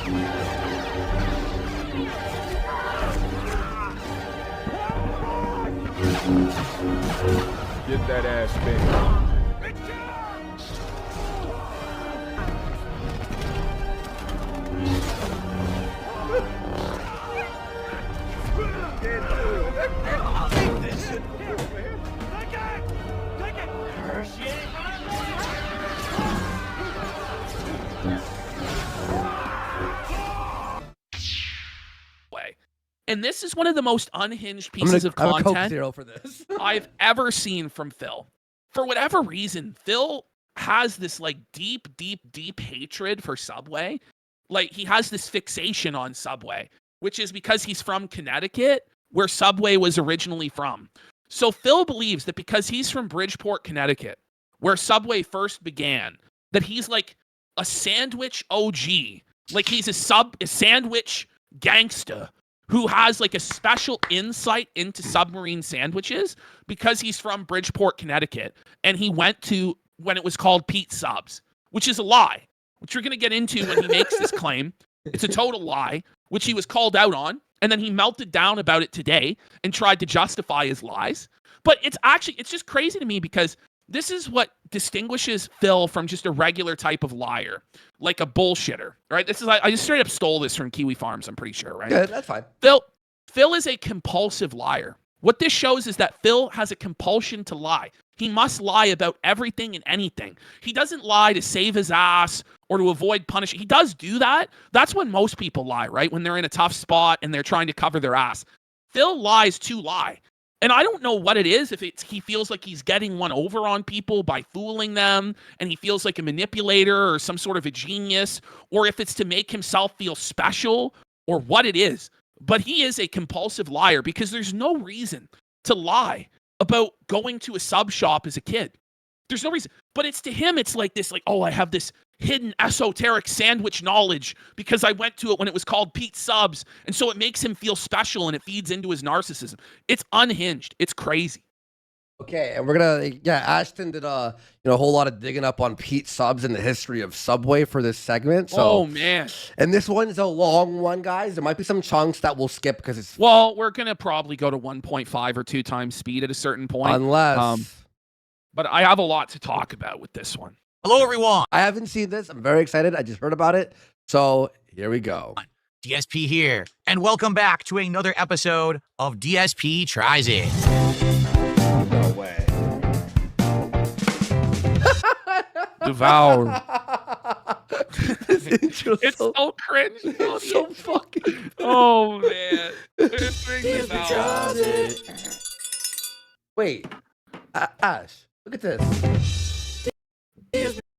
Get that ass thing. And this is one of the most unhinged pieces of content Coke Zero for this. I've ever seen from Phil. For whatever reason, Phil has this like deep hatred for Subway. Like he has this fixation on Subway, which is because he's from Connecticut, where Subway was originally from. So Phil believes that because he's from Bridgeport, Connecticut, where Subway first began, that he's like a sandwich OG. Like he's a sandwich gangsta who has like a special insight into submarine sandwiches because he's from Bridgeport, Connecticut. And he went to when it was called Pete Subs, which is a lie, which we're going to get into when he makes this claim. It's a total lie, which he was called out on. And then he melted down about it today and tried to justify his lies. But it's just crazy to me because this is what distinguishes Phil from just a regular type of liar, like a bullshitter, right? I just straight up stole this from Kiwi Farms, I'm pretty sure, right? Good, that's fine. Phil is a compulsive liar. What this shows is that Phil has a compulsion to lie. He must lie about everything and anything. He doesn't lie to save his ass or to avoid punishment. He does do that. That's when most people lie, right? When they're in a tough spot and they're trying to cover their ass. Phil lies to lie. And I don't know what it is, if he feels like he's getting one over on people by fooling them, and he feels like a manipulator or some sort of a genius, or if it's to make himself feel special, or what it is. But he is a compulsive liar because there's no reason to lie about going to a sub shop as a kid. There's no reason. But it's to him, it's like this, like, oh, I have this hidden esoteric sandwich knowledge because I went to it when it was called Pete Subs. And so it makes him feel special and it feeds into his narcissism. It's unhinged. It's crazy. Okay, and we're gonna, Ashton did a whole lot of digging up on Pete Subs and the history of Subway for this segment. So, oh man, and this one's a long one, guys. There might be some chunks that we'll skip because it's we're gonna probably go to 1.5 or 2 times speed at a certain point, unless. But I have a lot to talk about with this one. Hello, everyone. I haven't seen this. I'm very excited. I just heard about it. So here we go. DSP here, and welcome back to another episode of DSP Tries It. No way. Devour. This intro It's so cringe. It's so fucking. Oh man. Devour. Wait, Ash, look at this.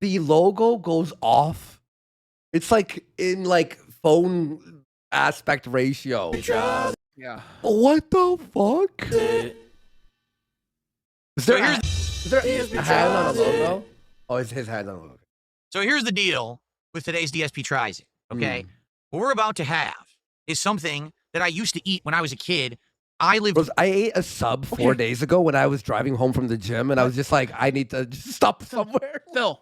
The logo goes off. It's like in like phone aspect ratio. Yeah. What the fuck? Is there a hand on the logo? Oh, it's his hand on the logo. So here's the deal with today's DSP Tries It, okay? What we're about to have is something that I used to eat when I was a kid. I ate a sub 4 days ago when I was driving home from the gym, and I was just like, I need to just stop somewhere. Phil,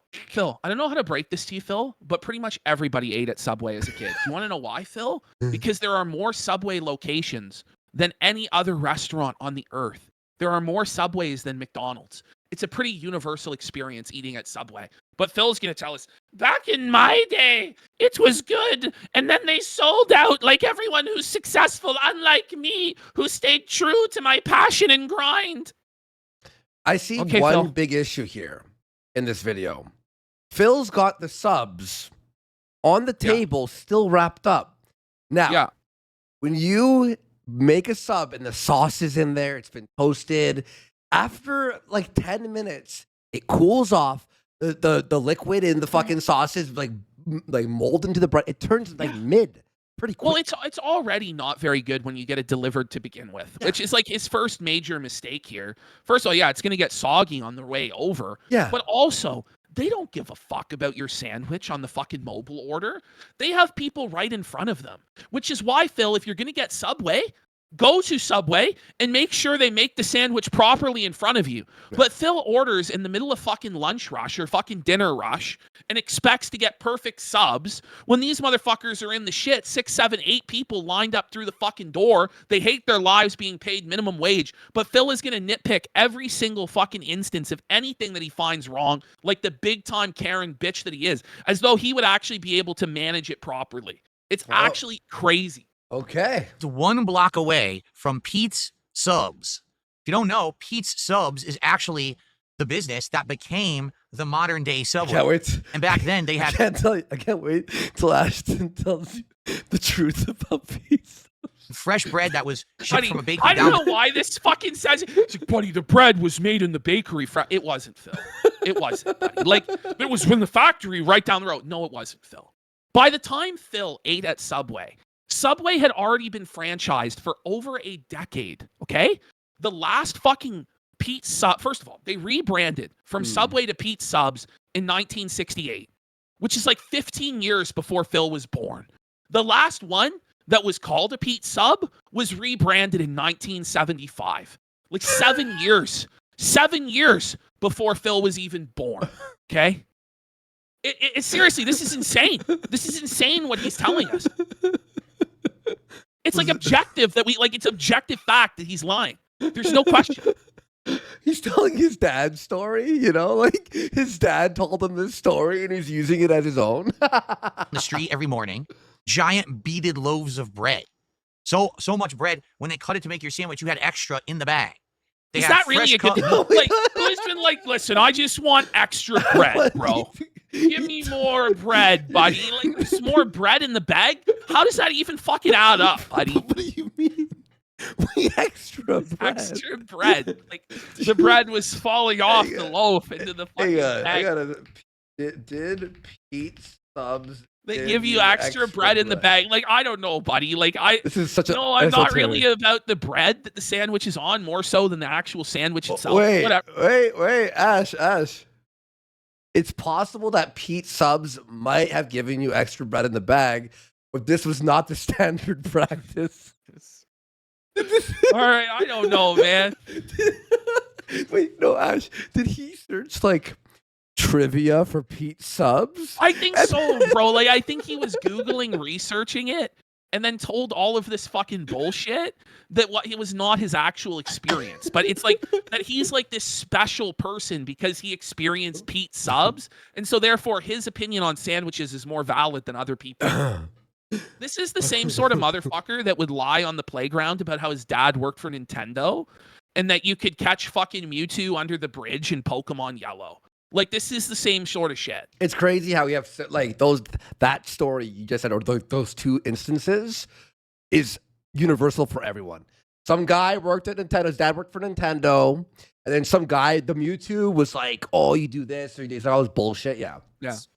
I don't know how to break this to you, Phil, but pretty much everybody ate at Subway as a kid. You want to know why, Phil? Because there are more Subway locations than any other restaurant on the earth. There are more Subways than McDonald's. It's a pretty universal experience eating at Subway. But Phil's going to tell us, back in my day, it was good. And then they sold out like everyone who's successful, unlike me, who stayed true to my passion and grind. I see one Phil. big issue here in this video. Phil's got the subs on the table still wrapped up. Now, when you make a sub and the sauce is in there, it's been toasted, after like 10 minutes, it cools off. The liquid in the fucking sauce is like mold into the bread. It turns like mid pretty quick. Well, it's already not very good when you get it delivered to begin with, which is like his first major mistake here. First of all, it's going to get soggy on the way over. Yeah. But also, they don't give a fuck about your sandwich on the fucking mobile order. They have people right in front of them, which is why, Phil, if you're going to get Subway, Go to Subway and make sure they make the sandwich properly in front of you. Yeah. But Phil orders in the middle of fucking lunch rush or fucking dinner rush and expects to get perfect subs when these motherfuckers are in the shit. 6, 7, 8 people lined up through the fucking door. They hate their lives being paid minimum wage. But Phil is going to nitpick every single fucking instance of anything that he finds wrong, like the big time Karen bitch that he is, as though he would actually be able to manage it properly. It's actually crazy. Okay. It's 1 block away from Pete's Subs. If you don't know, Pete's Subs is actually the business that became the modern day Subway. I can't wait. And back then they had. I can't wait till Ashton tells you the truth about Pete's. Fresh bread that was shipped from a bakery. I don't know why this fucking says it. It's like, buddy, the bread was made in the bakery. It wasn't, Phil. It wasn't, buddy. Like, it was in the factory right down the road. No, it wasn't, Phil. By the time Phil ate at Subway, Subway had already been franchised for over a decade, okay? The last fucking Pete's Sub, first of all, they rebranded from Subway to Pete's Subs in 1968, which is like 15 years before Phil was born. The last one that was called a Pete's Sub was rebranded in 1975. Like 7 years. 7 years before Phil was even born, okay? Seriously, this is insane. This is insane what he's telling us. It's like objective that it's objective fact that he's lying. There's no question. He's telling his dad's story, like his dad told him this story and he's using it as his own. On the street every morning, giant beaded loaves of bread. So much bread, when they cut it to make your sandwich, you had extra in the bag. Is that really a good thing? Like, who's been like, listen, I just want extra bread, bro. Give me more bread, buddy. Like, there's more bread in the bag? How does that even fucking add up, buddy? What do you mean? Extra bread. Extra bread. Like, the bread was falling off the loaf into the fucking bag. Did Pete's Subs... They give you extra bread in the bag. Like, I don't know, buddy. Like, this is such no, I'm not really about the bread that the sandwich is on, more so than the actual sandwich itself. Wait, Ash. It's possible that Pete's Subs might have given you extra bread in the bag, but this was not the standard practice. All right, I don't know, man. Wait, no, Ash. Did he search, trivia for Pete's Subs? I think so, bro. Like, I think he was Googling, researching it, and then told all of this fucking bullshit that it was not his actual experience. But it's like that he's like this special person because he experienced Pete's Subs, and so therefore his opinion on sandwiches is more valid than other people. This is the same sort of motherfucker that would lie on the playground about how his dad worked for Nintendo and that you could catch fucking Mewtwo under the bridge in Pokemon Yellow. Like, this is the same sort of shit. It's crazy how we have that story you just said, or those two instances is universal for everyone. Some guy worked at Nintendo, his dad worked for Nintendo, and then some guy, the Mewtwo, was like, oh, you do this, or you do this, all this bullshit. Yeah.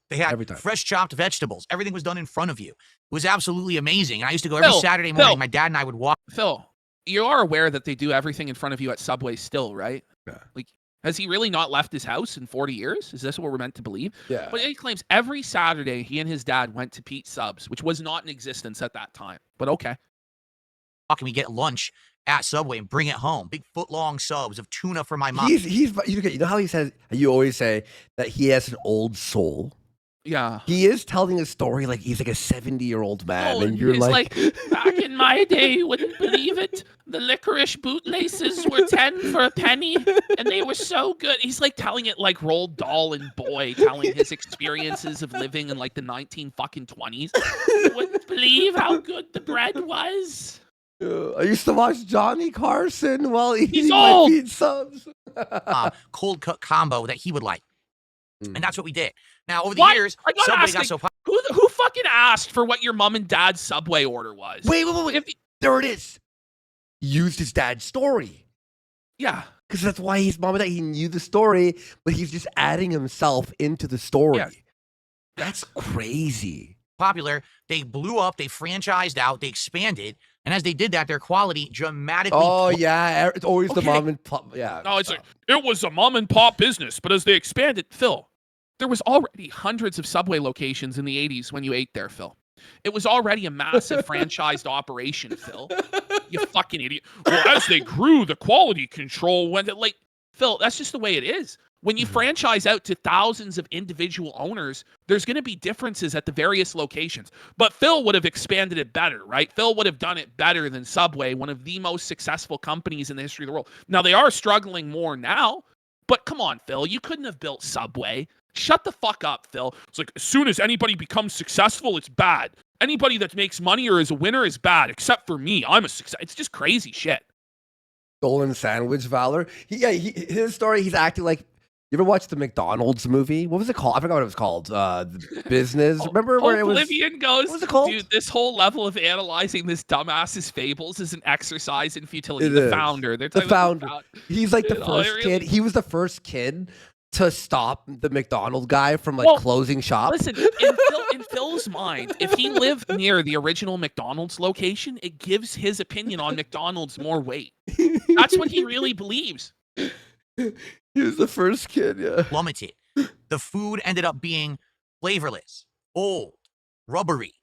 They had fresh chopped vegetables. Everything was done in front of you. It was absolutely amazing. And I used to go every Saturday morning. My dad and I would walk. Phil, you are aware that they do everything in front of you at Subway still, right? Yeah. Like, has he really not left his house in 40 years? Is this what we're meant to believe? Yeah. But he claims every Saturday he and his dad went to Pete's Subs, which was not in existence at that time. But okay. How can we get lunch at Subway and bring it home? Big foot-long subs of tuna for my mom. You know how he says, you always say that he has an old soul? Yeah. He is telling a story like he's like a 70-year-old man. Oh, and you're like, back in my day, you wouldn't believe it. The licorice bootlaces were 10 for a penny, and they were so good. He's like telling it like Roald Dahl and Boy, telling his experiences of living in like the 1920s. You wouldn't believe how good the bread was. I used to watch Johnny Carson while eating He's my old. Pete's Subs. Cold cook combo that he would like. And that's what we did. Now, over the years, Subway got so popular. Who fucking asked for what your mom and dad's Subway order was? Wait. There it is. He used his dad's story. Yeah. Because that's why his mom and dad, he knew the story, but he's just adding himself into the story. Yeah. That's crazy. Popular. They blew up. They franchised out. They expanded. And as they did that, their quality dramatically. Oh, yeah. It's always the mom and pop. Yeah. No, it's like, it was a mom and pop business, but as they expanded, Phil, there was already hundreds of Subway locations in the 80s when you ate there, Phil. It was already a massive franchised operation, Phil. You fucking idiot. Well, as they grew, the quality control went like, Phil, that's just the way it is. When you franchise out to thousands of individual owners, there's going to be differences at the various locations. But Phil would have expanded it better, right? Phil would have done it better than Subway, one of the most successful companies in the history of the world. Now, they are struggling more now, but come on, Phil, you couldn't have built Subway. Shut the fuck up, Phil. It's like, as soon as anybody becomes successful, it's bad. Anybody that makes money or is a winner is bad, except for me. I'm a success. It's just crazy shit. Tuna Sandwich Valor. His story, he's acting like, you ever watched the McDonald's movie? What was it called? I forgot what it was called. The Business. Remember where it was? Oblivion goes, what was it called? Dude, this whole level of analyzing this dumbass's fables is an exercise in futility. It the is. founder. The founder. He's like the first kid. He was the first kid to stop the McDonald's guy from closing shop. Listen, in Phil's mind, if he lived near the original McDonald's location, it gives his opinion on McDonald's more weight. That's what he really believes. He was the first kid, yeah. Plummeted. The food ended up being flavorless, old, rubbery.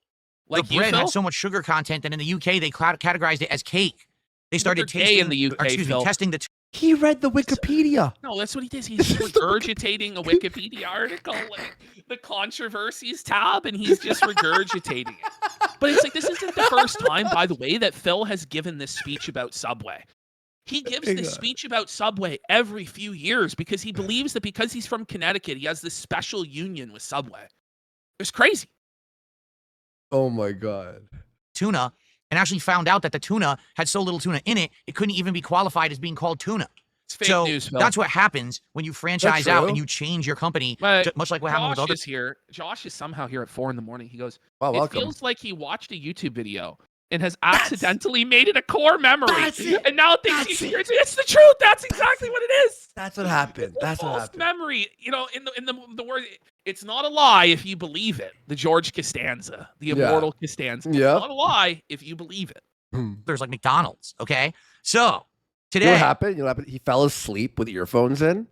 Like the bread had so much sugar content that in the UK they categorized it as cake. They started tasting in the UK, testing the. He read the Wikipedia. No, that's what he did. He's regurgitating a Wikipedia article, like the controversies tab, and he's just regurgitating it. But it's like, this isn't the first time, by the way, that Phil has given this speech about Subway. He gives this speech about Subway every few years because he believes that because he's from Connecticut, he has this special union with Subway. It's crazy. Oh my God. Tuna, and actually found out that the tuna had so little tuna in it, it couldn't even be qualified as being called tuna. It's fake news, Phil. That's what happens when you franchise out and you change your company, much like what happened with others. Josh is somehow here at 4 a.m. He goes, wow, welcome. It feels like he watched a YouTube video and has accidentally made it a core memory. And now thinks it's the truth. That's exactly what it is. That's what happened. That's what false happened. memory. You know, in the word, it's not a lie if you believe it. The George Costanza, the immortal Costanza. It's not a lie if you believe it. There's like McDonald's, okay? So, today. You know what happened? He fell asleep with earphones in.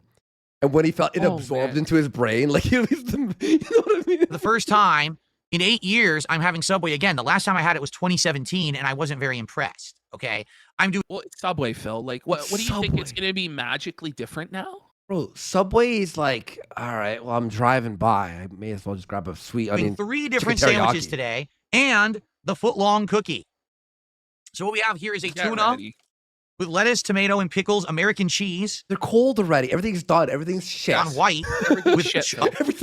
And when he felt it absorbed into his brain, like you know what I mean? The first time in 8 years, I'm having Subway again. The last time I had it was 2017, and I wasn't very impressed. Okay, well, it's Subway, Phil. Like, what do you think? It's going to be magically different now? Bro, Subway is like, all right. Well, I'm driving by. I may as well just grab a sweet onion. 3 different sandwiches today, and the foot-long cookie. So what we have here is a tuna with lettuce, tomato, and pickles, American cheese. They're cold already. Everything's done. Everything's shit. On white. Everything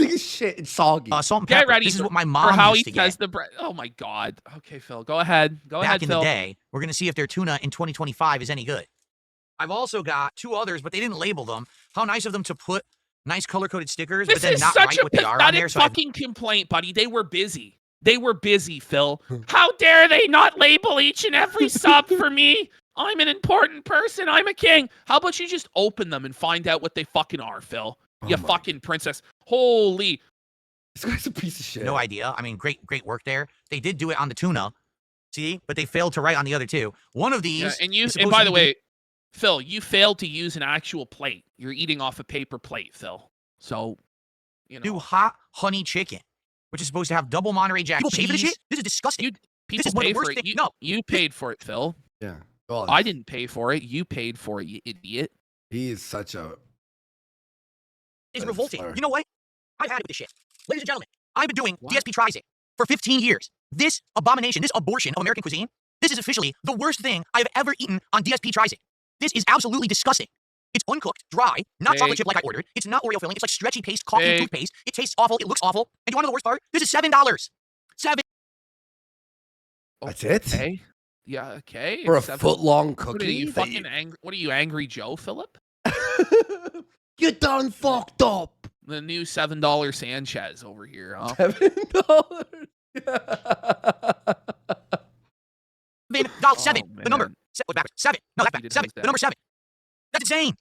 is shit. It's soggy. Salt and pepper. Get ready. This is what my mom for how used he to does get. the bread. Oh my God. Okay, Phil. Go ahead. Back in Phil. the day, we're gonna see if their tuna in 2025 is any good. I've also got 2 others, but they didn't label them. How nice of them to put nice color-coded stickers, but then not write what they are on there. This is such a pathetic fucking complaint, buddy. They were busy. They were busy, Phil. How dare they not label each and every sub for me? I'm an important person. I'm a king. How about you just open them and find out what they fucking are, Phil? You fucking princess. Holy. This guy's a piece of shit. No idea. I mean, great work there. They did do it on the tuna. See? But they failed to write on the other 2. One of these. Yeah, and by the way, Phil, you failed to use an actual plate. You're eating off a paper plate, Phil. So, do hot honey chicken, which is supposed to have double Monterey Jack cheese. People pay for this shit? This is disgusting. People pay for it. You paid for it, Phil. Yeah. I didn't pay for it. You paid for it, you idiot. He is such a... It's revolting. You know what? I've had it with this shit. Ladies and gentlemen, I've been doing DSP Tries It for 15 years. This abomination, this abortion of American cuisine, this is officially the worst thing I've ever eaten on DSP Tries It. This is absolutely disgusting. It's uncooked, dry, not chocolate chip like I ordered. It's not Oreo filling. It's like stretchy paste, coffee, toothpaste. It tastes awful. It looks awful. And you want to know the worst part? This is $7. $7. That's it? Okay. Yeah, okay. For a foot-long cookie? What are you fucking angry? What are you, Angry Joe, Philip? You done fucked up. The new $7 Sanchez over here, huh? $7? $7. The number. What's backwards? 7. No, that's back. 7. The number 7. That's insane.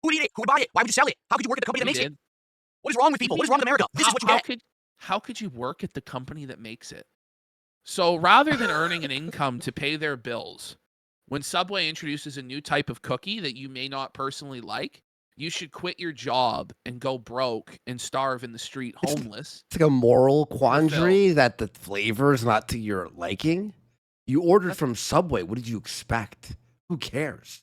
Who would eat it? Who would buy it? Why would you sell it? How could you work at the company that makes it? What is wrong with people? What is wrong with America? This is what you get. How could you work at the company that makes it? So rather than earning an income to pay their bills, when Subway introduces a new type of cookie that you may not personally like, you should quit your job and go broke and starve in the street homeless. It's like a moral quandary that the flavor is not to your liking. You ordered from Subway. What did you expect? Who cares?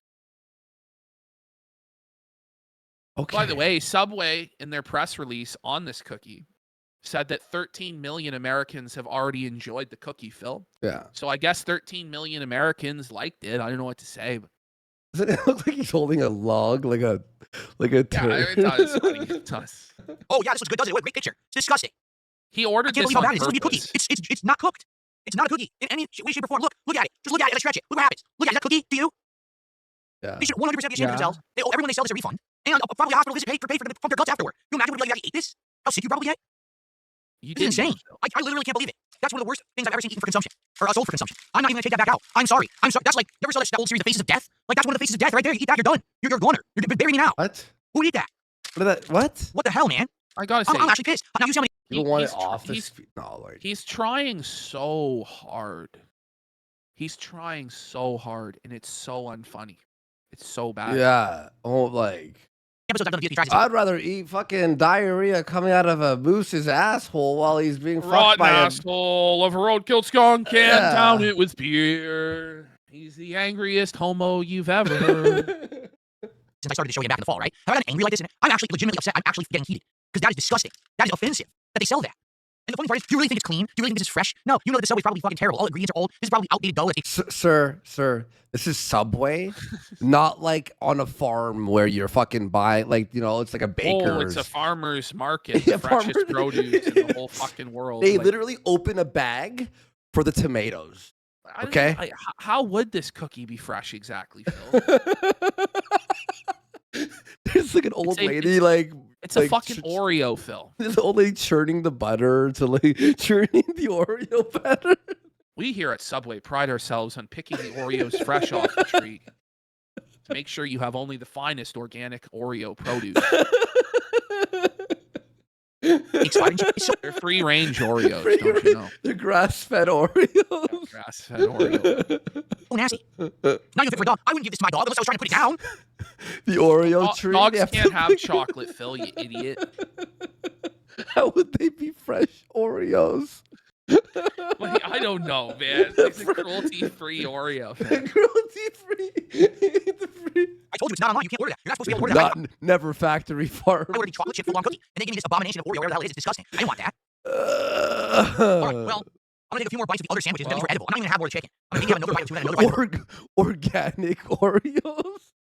Okay. By the way, Subway, in their press release on this cookie, said that 13 million Americans have already enjoyed the cookie, Phil. Yeah. So I guess 13 million Americans liked it. I don't know what to say. But... Doesn't it look like he's holding a log, like a turd? Yeah, it does. Buddy. It does. Oh, yeah, this was good, doesn't it? What a great picture. It's disgusting. He ordered I can't this believe how on bad it is. This is a cookie. It's not cooked. It's not a cookie in any way, shape, or form. Look at it. Just look at it and stretch it. Look what happens. Look at it. Is that cookie to you? Yeah. They should 100% be ashamed of themselves. Everyone they sell this a refund. And probably a hospital visit paid for their guts afterward. You imagine what you ate this? How sick you probably get? It's insane. I literally can't believe it. That's one of the worst things I've ever seen eaten for consumption. Or sold for consumption. I'm not even going to take that back out. I'm sorry. That's like, you ever saw that old series, The Faces of Death? Like, that's one of the faces of death right there. You eat that, you're done. You're a goner. You're bury me now. What? Who would eat that? What the hell, man? I gotta say, I'm actually pissed. Now you see how many... You want it off this? He's trying so hard. He's trying so hard, and it's so unfunny. It's so bad. Yeah. Oh, like... Episodes I've done of DSP tries. I'd rather eat fucking diarrhea coming out of a moose's asshole while he's being fucked Rotten by asshole of a roadkill skunk, can't down it with beer. He's the angriest homo you've ever heard. Since I started to show you back in the fall, right? Have I gotten angry like this? I'm actually legitimately upset. I'm actually getting heated. Because that is disgusting. That is offensive. That they sell that. And the funny part is, do you really think it's clean? Do you really think this is fresh? No, you know that the Subway's probably fucking terrible. All the ingredients are old. This is probably outdated dough. Sir, this is Subway, not like on a farm where you're fucking buying, like, you know, it's like a baker's. Oh, it's a farmer's market. The freshest produce in the whole fucking world. They literally open a bag for the tomatoes. Okay? How would this cookie be fresh exactly, Phil? There's like an old lady, like... It's a fucking Oreo, Phil. There's an old lady churning the butter to like churning the Oreo batter. We here at Subway pride ourselves on picking the Oreos fresh off the tree to make sure you have only the finest organic Oreo produce. They're free-range Oreos, don't you know? They're grass-fed Oreos. Yeah, grass-fed Oreo. Oh, nasty. Not even fit for a dog. I wouldn't give this to my dog unless I was trying to put it down. The Oreo tree. Dogs can't have chocolate, Phil, you idiot. How would they be fresh Oreos? Like, I don't know, man. It's a cruelty-free Oreo. Cruelty-free. I told you it's not online. You can't order that. You're not supposed to be able to order that. Never factory farm. I ordered a chocolate chip full-on cookie, and they gave me this abomination of Oreo. Whatever the hell it is, it's disgusting. I didn't want that. All right, well, I'm gonna take a few more bites of the other sandwiches, and these were edible. I'm not even gonna have more chicken. I'm gonna have another bite of tuna and another bite of organic Oreos.